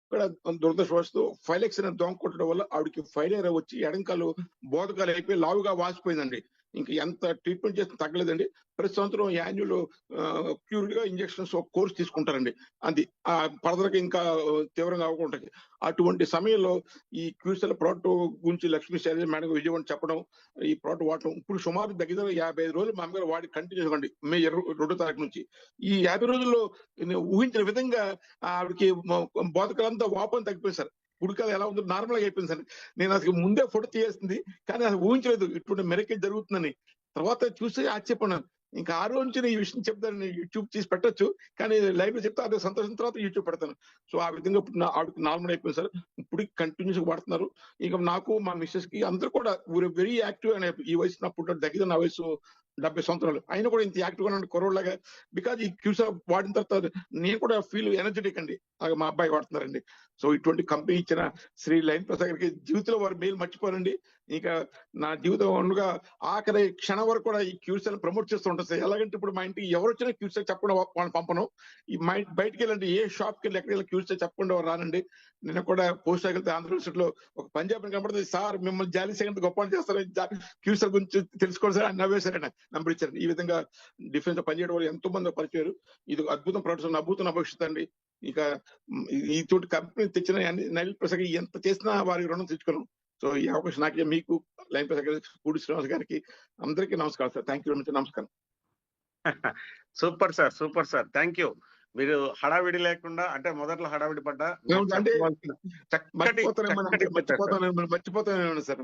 ఇక్కడ దురదృష్టవశాత్తు ఫైలెక్స్ అనే దోమ కొట్టడం వల్ల ఆవిడకి ఫైలేరియా వచ్చి ఎడంకాలు బోధకాలు అయిపోయి లావుగా వాసిపోయిందండి. ఇంక ఎంత ట్రీట్మెంట్ చేసినా తగ్గలేదండి. ప్రతి సంవత్సరం యాన్యువల్ క్యూర్ గా ఇంజెక్షన్స్ ఒక కోర్స్ తీసుకుంటారండి. అది ఫర్దర్ గా ఇంకా తీవ్రంగా అవ్వకుండా. అటువంటి సమయంలో ఈ క్యూసెల్ ప్రోడక్ట్ గురించి లక్ష్మీ శైలజ మేడం విజయవాడ చెప్పడం, ఈ ప్రోడక్ట్ వాడటం ఇప్పుడు సుమారు దగ్గర 55 రోజులు మా అమ్మగారు వాడి కంటిన్యూస్ అండి. మే 2వ తారీఖు నుంచి ఈ 50 రోజుల్లో నేను ఊహించిన విధంగా ఆవిడకి బోధకాలంతా వాపని తగ్గిపోయింది సార్. కుడికాలు ఎలా ఉందో నార్మల్ గా అయిపోయింది సార్. నేను అసలు ముందే ఫోటో తీయేసింది, కానీ అసలు ఊహించలేదు ఇటువంటి మెరకే జరుగుతుందని. తర్వాత చూసి ఆశ్చర్యపోయినాను. ఇంకా ఆ రోజు నుంచి ఈ విషయం చెప్తాను, యూట్యూబ్ తీసి పెట్టొచ్చు, కానీ లైవ్ లో చెప్తే అదే సంతోషం తర్వాత యూట్యూబ్ పెడతాను. సో ఆ విధంగా ఇప్పుడు ఆవిడకి నార్మల్ అయిపోయింది సార్. ఇప్పుడు కంటిన్యూస్ గా వాడుతున్నారు. ఇక నాకు మా మిస్సెస్ కి అందరూ కూడా వెరీ యాక్టివ్ అనే ఈ వయసు అప్పుడు దగ్గర నా వయసు 70 సంవత్సరాలు అయినా కూడా ఇంత యాక్టివ్ గా కుర్రోళ్ళగా. బికాజ్ ఈ క్యూసా వాడిన తర్వాత నేను కూడా ఫీల్ ఎనర్జెటిక్ అండి. మా అబ్బాయి వాడుతున్నారండి. సో ఇటువంటి కంపెనీ ఇచ్చిన శ్రీ లైన్ ప్రసాద్ గారికి జీవితంలో వారి మేలు మర్చిపోనండి. ఇంకా నా జీవితం ఉండగా ఆఖరి క్షణం వరకు కూడా ఈ క్యూసెల్ ప్రమోట్ చేస్తూ ఉంటాను సార్. ఎలాగంటే ఇప్పుడు మా ఇంటికి ఎవరు వచ్చినా క్యూసెల్ చెప్పకుండా వాళ్ళని పంపను. ఈ మా బయటికి వెళ్ళండి, ఏ షాప్కి వెళ్ళి ఎక్కడికి వెళ్ళి క్యూసెల్ చెప్పకుండా రానండి. నేను కూడా పోస్ట్ వెళ్తే ఆంధ్రప్రదేశ్ లో ఒక పంజాబ్ కనబడుతుంది, సార్ మిమ్మల్ని జాలీ సెకండ్ గొప్ప చేస్తారు, క్యూసెల్ గురించి తెలుసుకోండి సార్ అని నవ్వేశారండి, నంబర్ ఇచ్చారు. ఈ విధంగా డిఫెన్స్ లో పనిచేయడం వల్ల ఎంతో మంది పరిచయారు. ఇది అద్భుతం ప్రొడక్ట్స్, అద్భుతం భవిష్యత్తు అండి. ఇక ఈ తోటి కంపెనీ తెచ్చిన నైల్ ప్రసాద్ ఎంత చేసినా వారికి రుణం తెచ్చుకోను. సో ఈ అవకాశం నాకే, మీకు లైన్ ప్రసాద్ గారికి, పూడి శ్రీనివాస్ గారికి అందరికీ నమస్కారం sir. Thank you very much. నమస్కారం. Super sir, super sir, thank you. మీరు హడావిడి లేకుండా, అంటే మొదట్లో హడావిడి పడ్డా అంటే మర్చిపోతాను సార్.